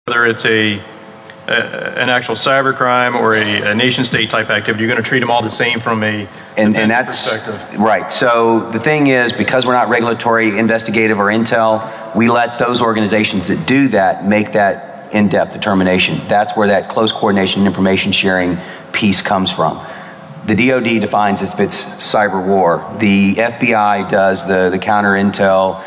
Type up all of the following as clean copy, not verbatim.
whether it's an actual cybercrime or a nation-state type activity, you're going to treat them all the same from a and that's perspective. Right. So the thing is, because we're not regulatory, investigative, or intel, we let those organizations that do that make that in-depth determination. That's where that close coordination and information sharing piece comes from. The DoD defines if it's cyber war. The FBI does the counter intel,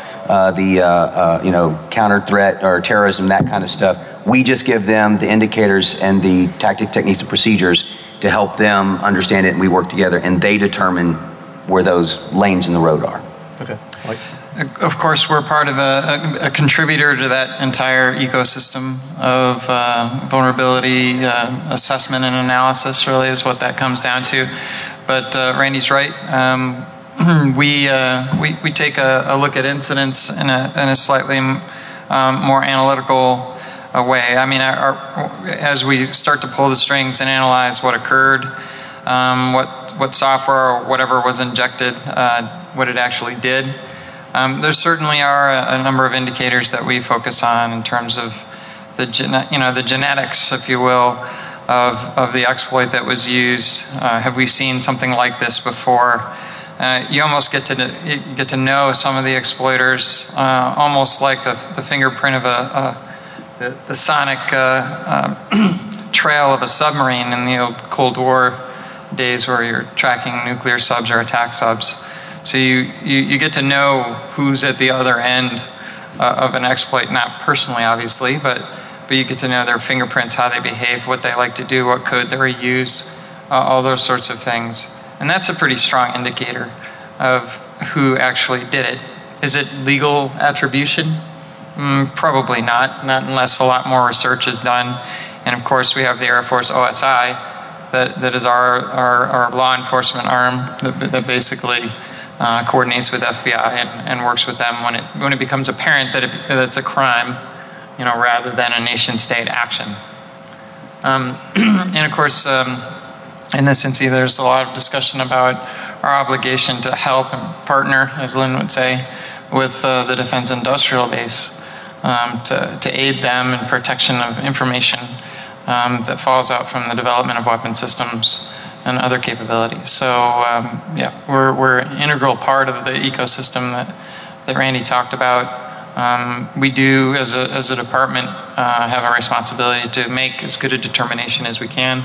counter threat or terrorism, that kind of stuff. We just give them the indicators and the tactic, techniques, and procedures to help them understand it, and we work together, and they determine where those lanes in the road are. Okay. Mike? Of course, we're part of a contributor to that entire ecosystem of vulnerability assessment and analysis, really is what that comes down to. But Randy's right. We take a look at incidents in a slightly more analytical way. I mean, as we start to pull the strings and analyze what occurred, what software or whatever was injected, what it actually did, there certainly are a number of indicators that we focus on in terms of the genetics, if you will, of the exploit that was used. Have we seen something like this before? You almost get to know some of the exploiters, almost like the fingerprint of the sonic trail of a submarine in the old Cold War days, where you're tracking nuclear subs or attack subs. So you get to know who's at the other end of an exploit, not personally, obviously, but you get to know their fingerprints, how they behave, what they like to do, what code they reuse, all those sorts of things. And that's a pretty strong indicator of who actually did it. Is it legal attribution? Probably not unless a lot more research is done. And of course, we have the Air Force OSI that is our law enforcement arm that basically coordinates with FBI and works with them when it becomes apparent that it's a crime, rather than a nation-state action. And of course, in this instance, there's a lot of discussion about our obligation to help and partner, as Lynn would say, with the defense industrial base to aid them in protection of information that falls out from the development of weapon systems and other capabilities. So yeah, we're an integral part of the ecosystem that Randy talked about. We do, as a department, have a responsibility to make as good a determination as we can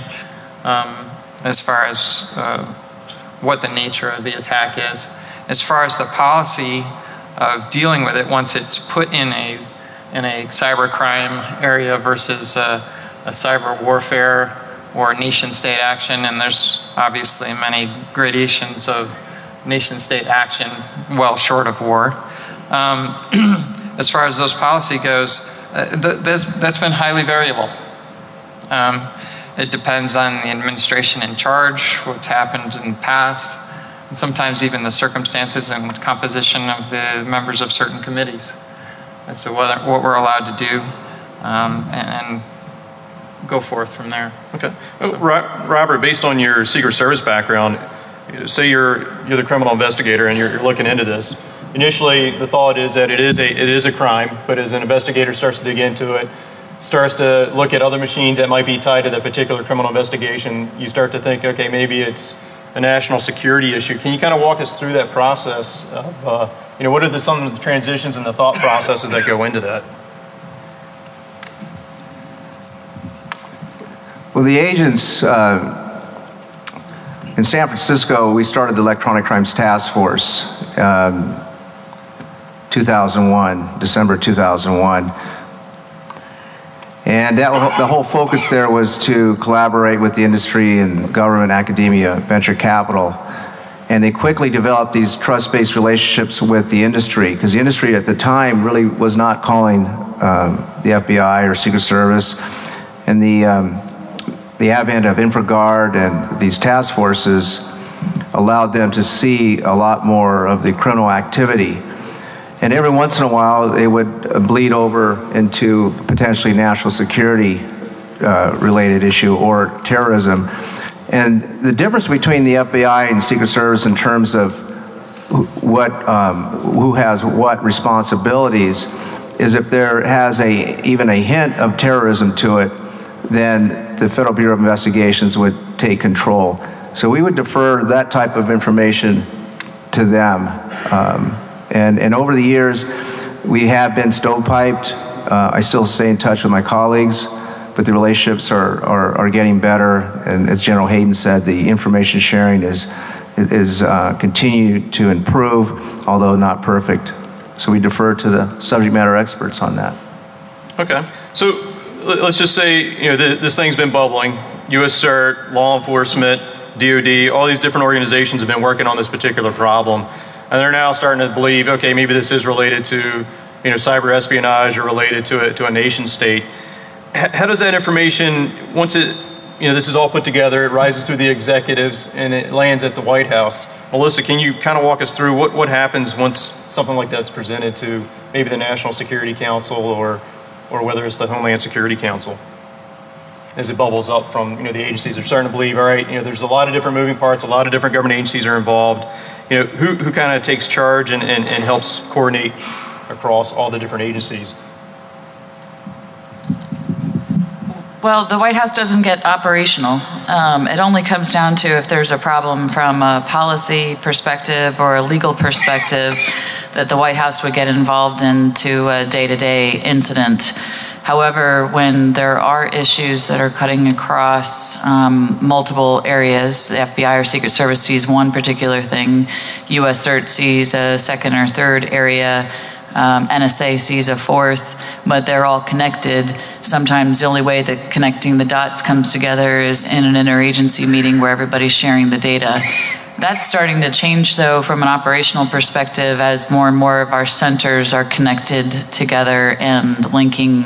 as far as what the nature of the attack is. As far as the policy of dealing with it once it's put in a cybercrime area versus a cyber warfare or nation-state action, and there's obviously many gradations of nation-state action well short of war. As far as those policy goes, that's been highly variable. It depends on the administration in charge, what's happened in the past, and sometimes even the circumstances and composition of the members of certain committees as to what we're allowed to do, and go forth from there. Okay. So. Robert, based on your Secret Service background, say you're the criminal investigator and you're looking into this. Initially, the thought is that it is a crime, but as an investigator starts to dig into it, starts to look at other machines that might be tied to that particular criminal investigation, you start to think, okay, maybe it's a national security issue. Can you kind of walk us through that process of, what are some of the transitions and the thought processes that go into that? Well, the agents in San Francisco, we started the Electronic Crimes Task Force 2001, December 2001. And the whole focus there was to collaborate with the industry and government, academia, venture capital. And they quickly developed these trust-based relationships with the industry, because the industry at the time really was not calling the FBI or Secret Service. And the advent of InfraGard and these task forces allowed them to see a lot more of the criminal activity. And every once in a while, they would bleed over into potentially national security related issue or terrorism. And the difference between the FBI and Secret Service in terms of who has what responsibilities is if there has even a hint of terrorism to it, then the Federal Bureau of Investigations would take control. So we would defer that type of information to them. And over the years, we have been stovepiped. I still stay in touch with my colleagues, but the relationships are getting better. And as General Hayden said, the information sharing is continue to improve, although not perfect. So we defer to the subject matter experts on that. Okay. So let's just say, this thing's been bubbling. U.S. CERT, law enforcement, DOD, all these different organizations have been working on this particular problem. And they're now starting to believe, okay, maybe this is related to, cyber espionage or related to a nation state. How does that information, once this is all put together, it rises through the executives and it lands at the White House? Melissa, can you kind of walk us through what happens once something like that's presented to maybe the National Security Council or whether it's the Homeland Security Council? As it bubbles up from, the agencies are starting to believe, all right, there's a lot of different moving parts, a lot of different government agencies are involved. Who kind of takes charge and helps coordinate across all the different agencies? Well, the White House doesn't get operational. It only comes down to if there's a problem from a policy perspective or a legal perspective that the White House would get involved into a day-to-day incident. However, when there are issues that are cutting across multiple areas, the FBI or Secret Service sees one particular thing, U.S. CERT sees a second or third area, NSA sees a fourth, but they're all connected. Sometimes the only way that connecting the dots comes together is in an interagency meeting where everybody's sharing the data. That's starting to change, though, from an operational perspective as more and more of our centers are connected together and linking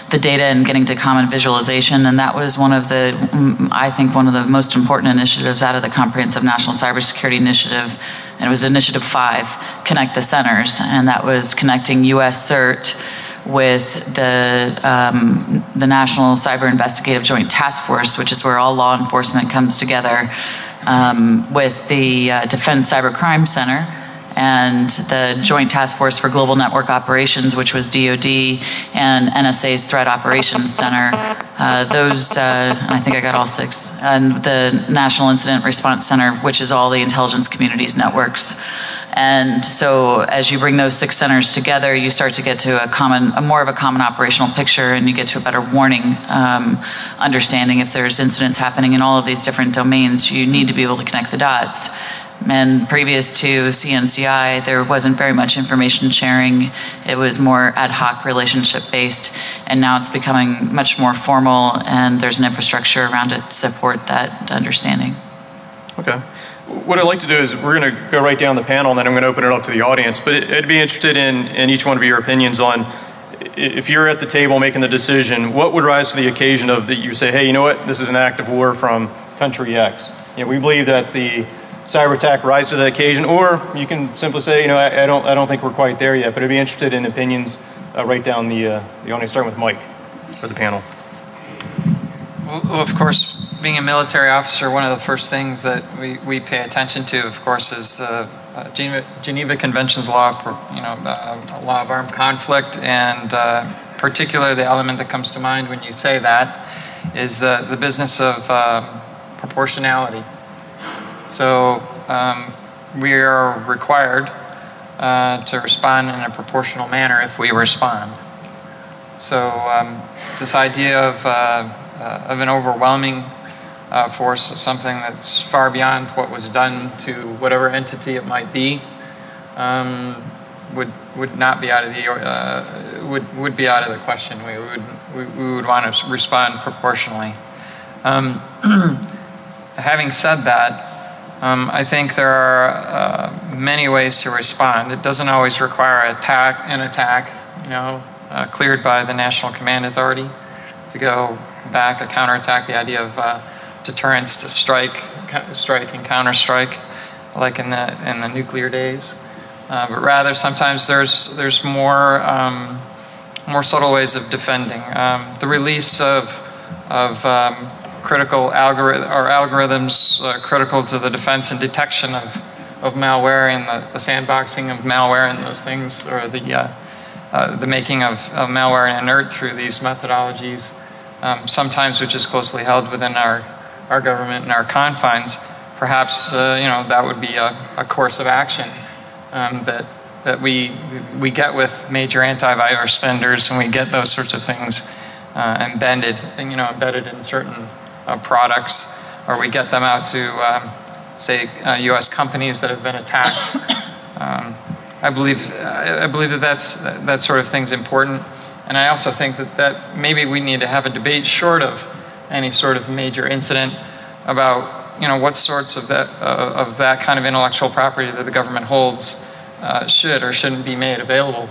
the data and getting to common visualization. And that was one of the most important initiatives out of the Comprehensive National Cybersecurity Initiative. And it was Initiative 5, Connect the Centers. And that was connecting U.S. CERT with the National Cyber Investigative Joint Task Force, which is where all law enforcement comes together, with the Defense Cybercrime Center and the Joint Task Force for Global Network Operations, which was DOD, and NSA's Threat Operations Center. I think I got all 6. And the National Incident Response Center, which is all the intelligence community's networks. And so as you bring those 6 centers together, you start to get to more of a common operational picture, and you get to a better warning understanding if there's incidents happening in all of these different domains. You need to be able to connect the dots. And previous to CNCI, there wasn't very much information sharing. It was more ad hoc relationship based, and now it's becoming much more formal, and there's an infrastructure around it to support that understanding. Okay. What I'd like to do is we're going to go right down the panel, and then I'm going to open it up to the audience. But I'd be interested in each one of your opinions on, if you're at the table making the decision, what would rise to the occasion of that you say, hey, you know what, this is an act of war from country X. We believe that the cyber attack rise to the occasion, or you can simply say, I don't think we're quite there yet. But I'd be interested in opinions right down the audience, starting with Mike for the panel. Well, of course, being a military officer, one of the first things that we pay attention to, of course, is the Geneva Convention's law of, law of armed conflict, and particularly the element that comes to mind when you say that is the business of proportionality. So we are required to respond in a proportional manner if we respond. So this idea of an overwhelming force, something that's far beyond what was done to whatever entity it might be, would not be out of the would be out of the question. We would want to respond proportionally. Having said that, I think there are many ways to respond. It doesn't always require an attack, cleared by the National Command Authority to go back, a counterattack, the idea of deterrence, to strike and counterstrike, like in the nuclear days. But rather, sometimes there's more subtle ways of defending. The release of critical algorithms critical to the defense and detection of malware, and the sandboxing of malware and those things, or the the making of malware and inert through these methodologies, sometimes which is closely held within our government and our confines, perhaps that would be a course of action that we get with major antivirus vendors, and we get those sorts of things embedded in certain products, or we get them out to say U.S. companies that have been attacked. I believe that sort of thing's important, and I also think that maybe we need to have a debate short of any sort of major incident about what sorts of that kind of intellectual property that the government holds should or shouldn't be made available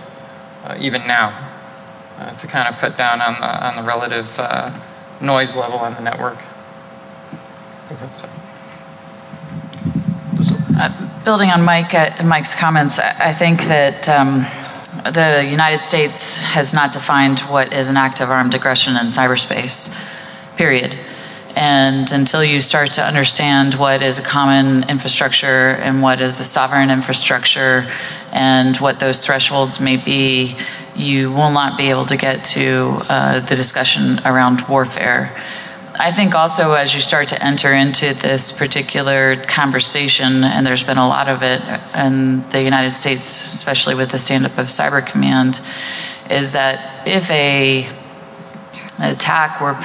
even now to kind of cut down on the relative noise level on the network. So. Building on Mike's comments, I think that the United States has not defined what is an act of armed aggression in cyberspace, period. And until you start to understand what is a common infrastructure and what is a sovereign infrastructure and what those thresholds may be, you will not be able to get to the discussion around warfare. I think also as you start to enter into this particular conversation, and there's been a lot of it in the United States, especially with the stand-up of Cyber Command, is that if an attack were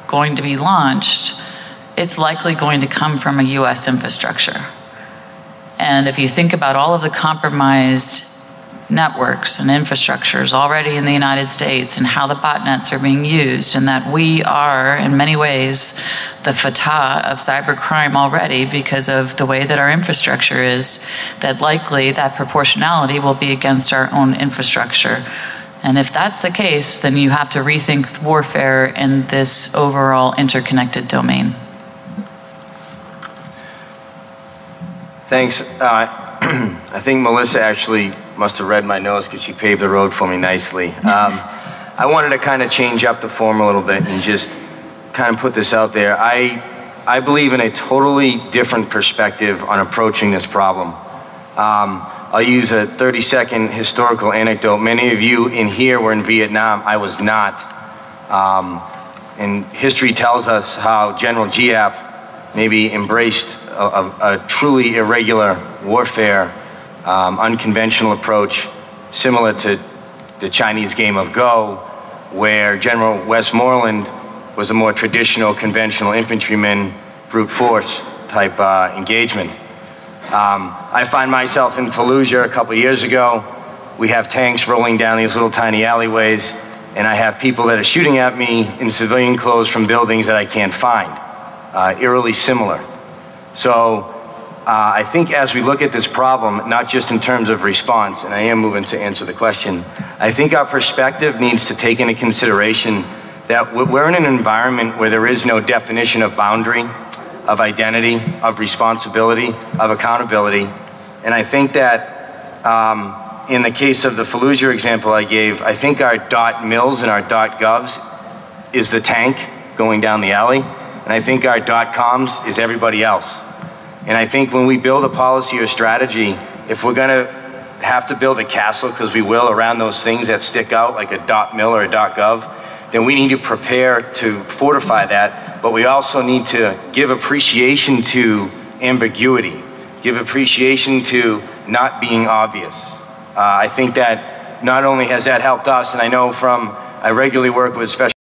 going to be launched, it's likely going to come from a U.S. infrastructure. And if you think about all of the compromised networks and infrastructures already in the United States and how the botnets are being used, and that we are, in many ways, the fatah of cybercrime already because of the way that our infrastructure is, that likely that proportionality will be against our own infrastructure. And if that's the case, then you have to rethink warfare in this overall interconnected domain. Thanks. I think Melissa actually must have read my notes because she paved the road for me nicely. I wanted to kind of change up the form a little bit and just kind of put this out there. I believe in a totally different perspective on approaching this problem. I'll use a 30-second historical anecdote. Many of you in here were in Vietnam. I was not. And history tells us how General Giap maybe embraced a truly irregular warfare, unconventional approach, similar to the Chinese game of Go, where General Westmoreland was a more traditional, conventional infantryman, brute force type engagement. I find myself in Fallujah a couple years ago. We have tanks rolling down these little tiny alleyways, and I have people that are shooting at me in civilian clothes from buildings that I can't find. Eerily similar. So I think as we look at this problem, not just in terms of response, and I am moving to answer the question, I think our perspective needs to take into consideration that we're in an environment where there is no definition of boundary, of identity, of responsibility, of accountability. And I think that in the case of the Fallujah example I gave, I think our .mils and our .govs is the tank going down the alley, and I think our .coms is everybody else. And I think when we build a policy or strategy, if we're gonna have to build a castle, because we will, around those things that stick out like a .mil or a .gov, then we need to prepare to fortify that, but we also need to give appreciation to ambiguity, give appreciation to not being obvious. I think that not only has that helped us, and I know I regularly work with special